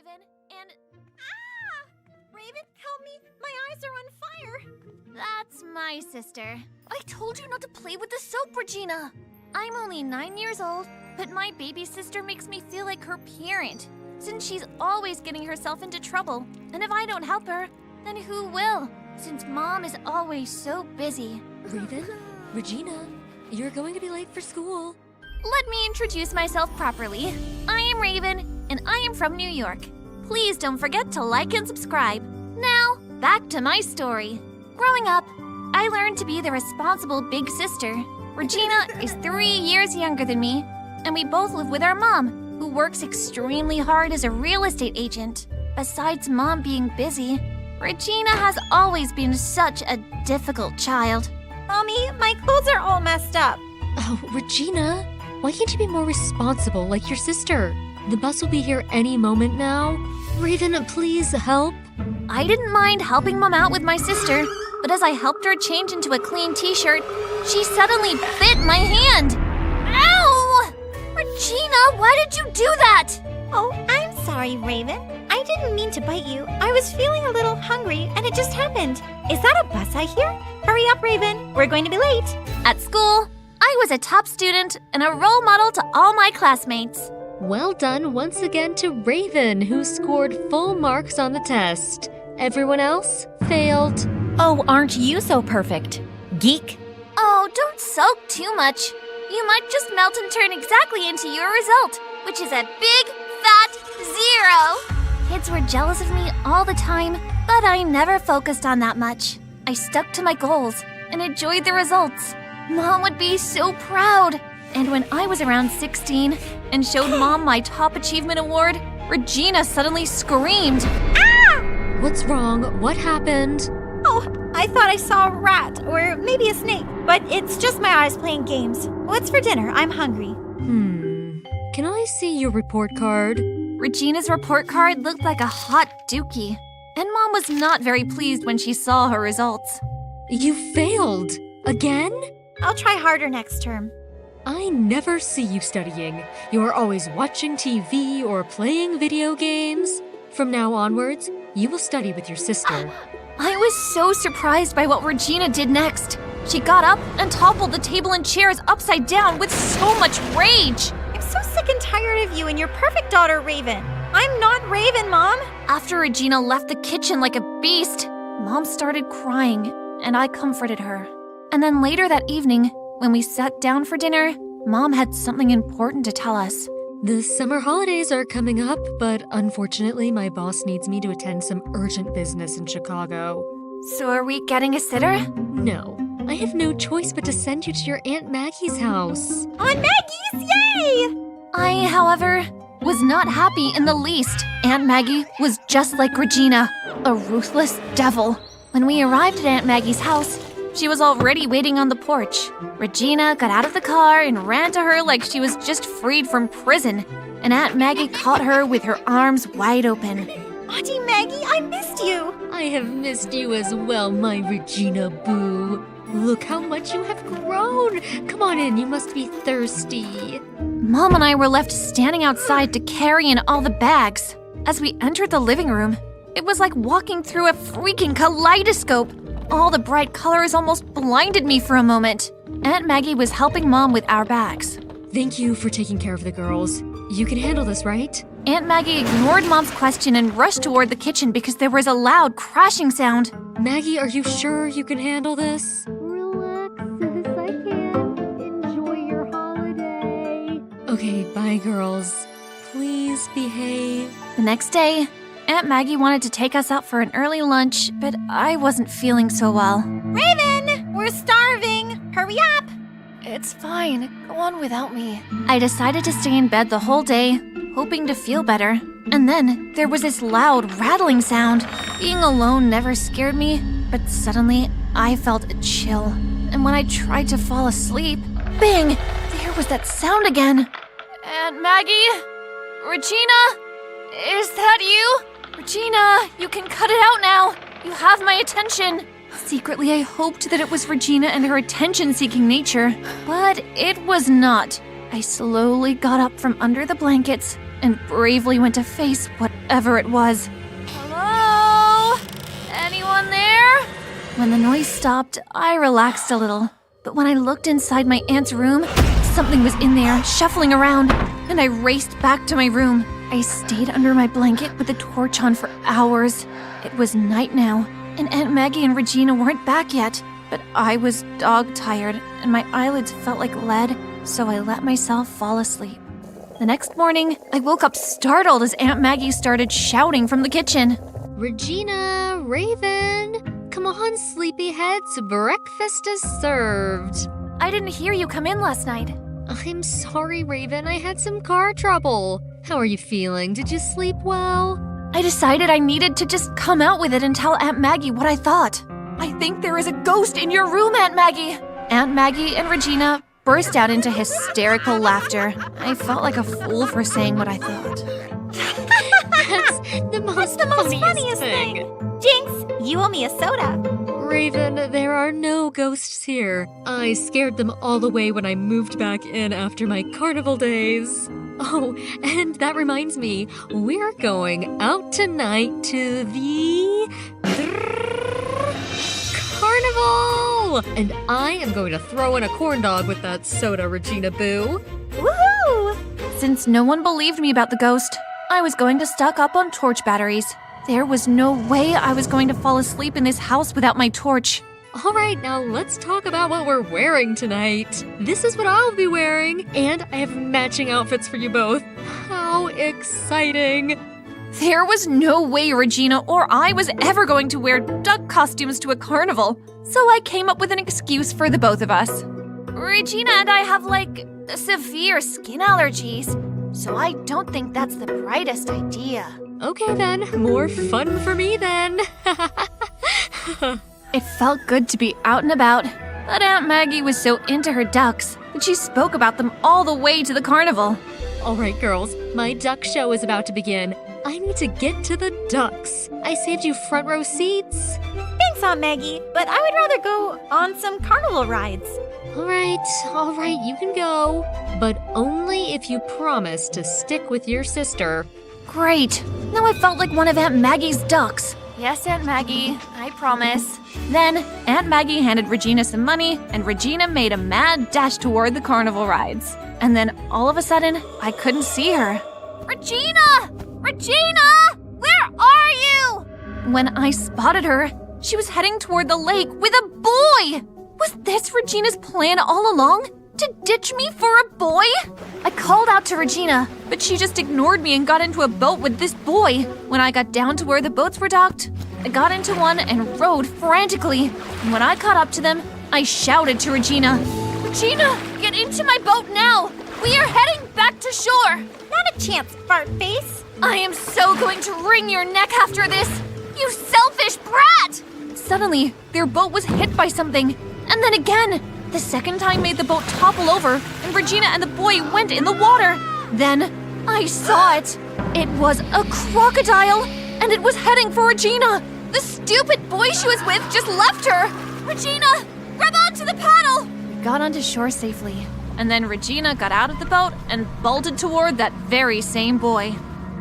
Raven, and... Raven, help me! My eyes are on fire! That's my sister. I told you not to play with the soap, Regina! I'm only 9 years old, but my baby sister makes me feel like her parent, since she's always getting herself into trouble. And if I don't help her, then who will? Since Mom is always so busy. Raven? Regina, you're going to be late for school. Let me introduce myself properly. I am Raven, and I am from New York. Please don't forget to like and subscribe. Now, back to my story. Growing up, I learned to be the responsible big sister. Regina is 3 years younger than me, and we both live with our mom, who works extremely hard as a real estate agent. Besides Mom being busy, Regina has always been such a difficult child. Mommy, my clothes are all messed up. Oh, Regina, why can't you be more responsible like your sister? The bus will be here any moment now. Raven, please help. I didn't mind helping Mom out with my sister, but as I helped her change into a clean t-shirt, she suddenly bit my hand. Ow! Regina, why did you do that? Oh, I'm sorry, Raven. I didn't mean to bite you. I was feeling a little hungry, and it just happened. Is that a bus I hear? Hurry up, Raven. We're going to be late. At school, I was a top student and a role model to all my classmates. Well done once again to Raven, who scored full marks on the test. Everyone else failed. Oh, aren't you so perfect? Geek? Oh, don't sulk too much. You might just melt and turn exactly into your result, which is a big, fat 0. Kids were jealous of me all the time, but I never focused on that much. I stuck to my goals and enjoyed the results. Mom would be so proud. And when I was around 16 and showed Mom my top achievement award, Regina suddenly screamed. Ah! What's wrong? What happened? Oh, I thought I saw a rat or maybe a snake, but it's just my eyes playing games. What's for dinner? I'm hungry. Can I see your report card? Regina's report card looked like a hot dookie, and Mom was not very pleased when she saw her results. You failed. Again? I'll try harder next term. I never see you studying. You're always watching TV or playing video games. From now onwards, you will study with your sister. I was so surprised by what Regina did next. She got up and toppled the table and chairs upside down with so much rage. I'm so sick and tired of you and your perfect daughter, Raven. I'm not Raven, Mom. After Regina left the kitchen like a beast, Mom started crying, and I comforted her. And then later that evening, when we sat down for dinner, Mom had something important to tell us. The summer holidays are coming up, but unfortunately my boss needs me to attend some urgent business in Chicago. So are we getting a sitter? No, I have no choice but to send you to your Aunt Maggie's house. Aunt Maggie's, yay! I, however, was not happy in the least. Aunt Maggie was just like Regina, a ruthless devil. When we arrived at Aunt Maggie's house, she was already waiting on the porch. Regina got out of the car and ran to her like she was just freed from prison, and Aunt Maggie caught her with her arms wide open. Auntie Maggie, I missed you! I have missed you as well, my Regina Boo. Look how much you have grown. Come on in, you must be thirsty. Mom and I were left standing outside to carry in all the bags. As we entered the living room, it was like walking through a freaking kaleidoscope. All the bright colors almost blinded me for a moment. Aunt Maggie was helping Mom with our bags. Thank you for taking care of the girls. You can handle this, right? Aunt Maggie ignored Mom's question and rushed toward the kitchen because there was a loud crashing sound. Maggie, are you sure you can handle this? Relax, sis, I can. Enjoy your holiday. Okay, bye, girls. Please behave. The next day, Aunt Maggie wanted to take us out for an early lunch, but I wasn't feeling so well. Raven, we're starving. Hurry up. It's fine. Go on without me. I decided to stay in bed the whole day, hoping to feel better. And then there was this loud rattling sound. Being alone never scared me, but suddenly I felt a chill. And when I tried to fall asleep, bang! There was that sound again. Aunt Maggie? Regina? Is that you? Regina, you can cut it out now. You have my attention. Secretly, I hoped that it was Regina and her attention-seeking nature, but it was not. I slowly got up from under the blankets and bravely went to face whatever it was. Hello? Anyone there? When the noise stopped, I relaxed a little. But when I looked inside my aunt's room, something was in there, shuffling around, and I raced back to my room. I stayed under my blanket with the torch on for hours. It was night now, and Aunt Maggie and Regina weren't back yet. But I was dog-tired, and my eyelids felt like lead, so I let myself fall asleep. The next morning, I woke up startled as Aunt Maggie started shouting from the kitchen. Regina, Raven, come on, sleepyheads, breakfast is served. I didn't hear you come in last night. I'm sorry, Raven, I had some car trouble. How are you feeling? Did you sleep well? I decided I needed to just come out with it and tell Aunt Maggie what I thought. I think there is a ghost in your room, Aunt Maggie. Aunt Maggie and Regina burst out into hysterical laughter. I felt like a fool for saying what I thought. That's the most funniest thing. Jinx, you owe me a soda. Raven, there are no ghosts here. I scared them all away when I moved back in after my carnival days. Oh, and that reminds me, we're going out tonight to the carnival! And I am going to throw in a corn dog with that soda, Regina Boo. Woohoo! Since no one believed me about the ghost, I was going to stock up on torch batteries. There was no way I was going to fall asleep in this house without my torch. All right, now let's talk about what we're wearing tonight. This is what I'll be wearing, and I have matching outfits for you both. How exciting! There was no way Regina or I was ever going to wear duck costumes to a carnival, so I came up with an excuse for the both of us. Regina and I have, severe skin allergies, so I don't think that's the brightest idea. Okay then, more fun for me then. It felt good to be out and about, but Aunt Maggie was so into her ducks that she spoke about them all the way to the carnival. All right, girls, my duck show is about to begin. I need to get to the ducks. I saved you front row seats. Thanks, Aunt Maggie, but I would rather go on some carnival rides. All right, you can go. But only if you promise to stick with your sister. Great. Now I felt like one of Aunt Maggie's ducks. Yes, Aunt Maggie, I promise. Then, Aunt Maggie handed Regina some money, and Regina made a mad dash toward the carnival rides. And then, all of a sudden, I couldn't see her. Regina! Regina! Where are you? When I spotted her, she was heading toward the lake with a boy! Was this Regina's plan all along? To ditch me for a boy? I called out to Regina, but she just ignored me and got into a boat with this boy. When I got down to where the boats were docked, I got into one and rowed frantically. And when I caught up to them, I shouted to Regina, Regina, get into my boat now! We are heading back to shore! Not a chance, fart face. I am so going to wring your neck after this! You selfish brat! Suddenly, their boat was hit by something, and then again. The second time made the boat topple over, and Regina and the boy went in the water. Then, I saw it. It was a crocodile, and it was heading for Regina. The stupid boy she was with just left her. Regina, grab onto the paddle! We got onto shore safely, and then Regina got out of the boat and bolted toward that very same boy.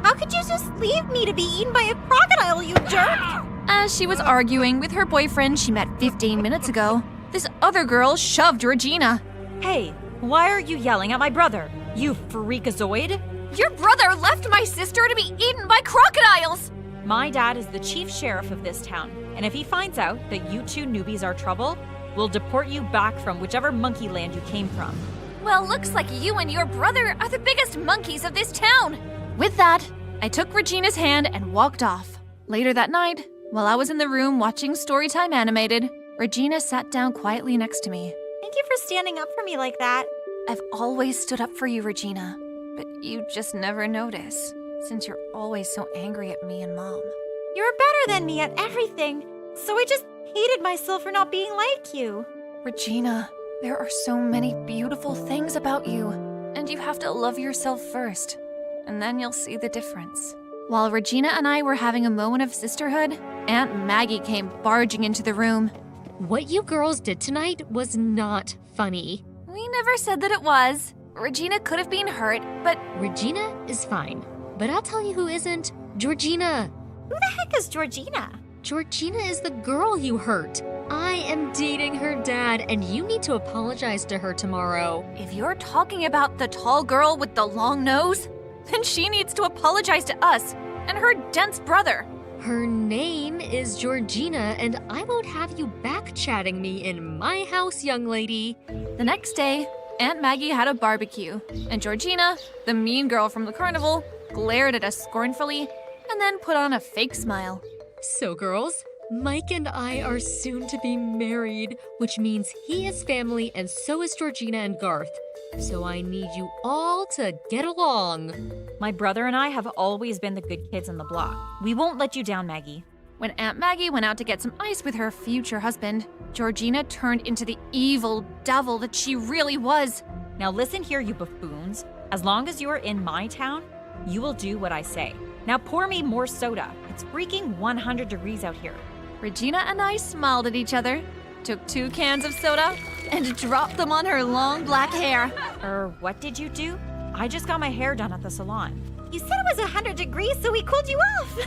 How could you just leave me to be eaten by a crocodile, you jerk? As she was arguing with her boyfriend she met 15 minutes ago, this other girl shoved Regina. Hey, why are you yelling at my brother? You freakazoid? Your brother left my sister to be eaten by crocodiles! My dad is the chief sheriff of this town, and if he finds out that you two newbies are trouble, we'll deport you back from whichever monkey land you came from. Well, looks like you and your brother are the biggest monkeys of this town. With that, I took Regina's hand and walked off. Later that night, while I was in the room watching Storytime Animated, Regina sat down quietly next to me. Thank you for standing up for me like that. I've always stood up for you, Regina, but you just never notice, since you're always so angry at me and Mom. You're better than me at everything, so I just hated myself for not being like you. Regina, there are so many beautiful things about you, and you have to love yourself first, and then you'll see the difference. While Regina and I were having a moment of sisterhood, Aunt Maggie came barging into the room. What you girls did tonight was not funny. We never said that it was. Regina could have been hurt, but Regina is fine. But I'll tell you who isn't. Georgina. Who the heck is Georgina? Georgina is the girl you hurt. I am dating her dad, and you need to apologize to her tomorrow. if you're talking about the tall girl with the long nose, then she needs to apologize to us and her dense brother. Her name is Georgina, and I won't have you back-chatting me in my house, young lady. The next day, Aunt Maggie had a barbecue, and Georgina, the mean girl from the carnival, glared at us scornfully and then put on a fake smile. So, girls, Mike and I are soon to be married, which means he is family and so is Georgina and Garth. So I need you all to get along. My brother and I have always been the good kids on the block. We won't let you down, Maggie. When Aunt Maggie went out to get some ice with her future husband, Georgina turned into the evil devil that she really was. Now listen here, you buffoons. As long as you are in my town, you will do what I say. Now pour me more soda. It's freaking 100 degrees out here. Regina and I smiled at each other, took 2 cans of soda, and dropped them on her long black hair. What did you do? I just got my hair done at the salon. You said it was 100 degrees, so we cooled you off.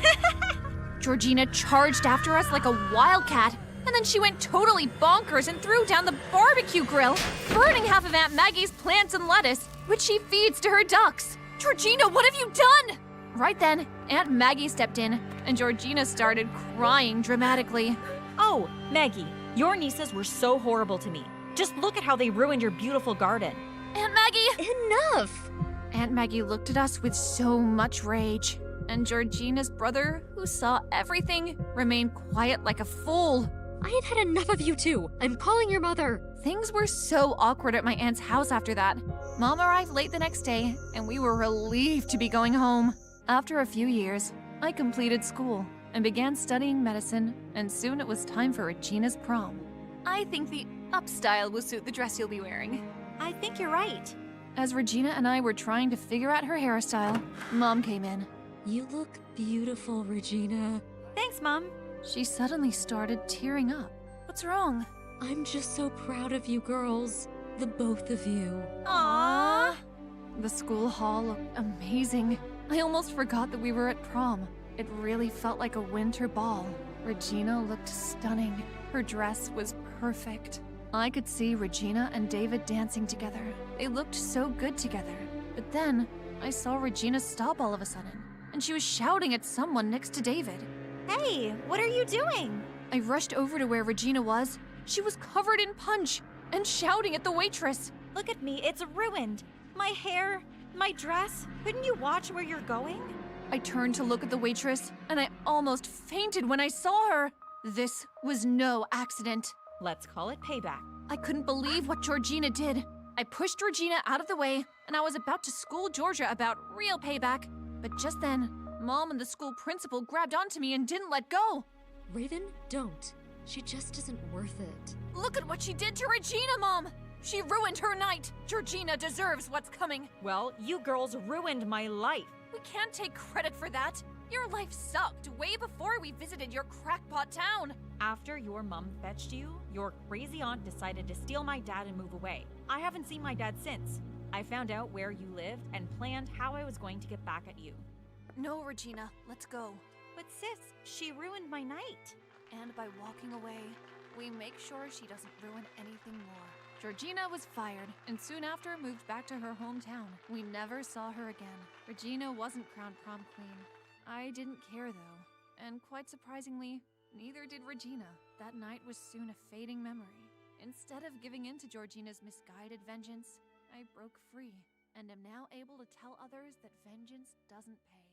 Georgina charged after us like a wildcat, and then she went totally bonkers and threw down the barbecue grill, burning half of Aunt Maggie's plants and lettuce, which she feeds to her ducks. Georgina, what have you done? Right then, Aunt Maggie stepped in, and Georgina started crying dramatically. Oh, Maggie, your nieces were so horrible to me. Just look at how they ruined your beautiful garden. Aunt Maggie! Enough! Aunt Maggie looked at us with so much rage, and Georgina's brother, who saw everything, remained quiet like a fool. I have had enough of you two. I'm calling your mother. Things were so awkward at my aunt's house after that. Mom arrived late the next day, and we were relieved to be going home. After a few years, I completed school and began studying medicine, and soon it was time for Regina's prom. I think the up style will suit the dress you'll be wearing. I think you're right. As Regina and I were trying to figure out her hairstyle, Mom came in. You look beautiful, Regina. Thanks, Mom. She suddenly started tearing up. What's wrong? I'm just so proud of you girls. The both of you. Aww. The school hall looked amazing. I almost forgot that we were at prom. It really felt like a winter ball. Regina looked stunning. Her dress was perfect. I could see Regina and David dancing together. They looked so good together. But then, I saw Regina stop all of a sudden, and she was shouting at someone next to David. Hey, what are you doing? I rushed over to where Regina was. She was covered in punch and shouting at the waitress. Look at me, it's ruined. My hair, my dress. Couldn't you watch where you're going? I turned to look at the waitress, and I almost fainted when I saw her. This was no accident. Let's call it payback. I couldn't believe what Georgina did. I pushed Regina out of the way, and I was about to school Georgia about real payback. But just then, Mom and the school principal grabbed onto me and didn't let go. Raven, don't. She just isn't worth it. Look at what she did to Regina, Mom! She ruined her night. Georgina deserves what's coming. Well, you girls ruined my life. We can't take credit for that. Your life sucked way before we visited your crackpot town. After your mom fetched you, your crazy aunt decided to steal my dad and move away. I haven't seen my dad since. I found out where you lived and planned how I was going to get back at you. No, Regina, let's go. But sis, she ruined my night. And by walking away, we make sure she doesn't ruin anything more. Georgina was fired and soon after moved back to her hometown. We never saw her again. Regina wasn't crowned prom queen. I didn't care though, and quite surprisingly, neither did Regina. That night was soon a fading memory. Instead of giving in to Georgina's misguided vengeance, I broke free and am now able to tell others that vengeance doesn't pay.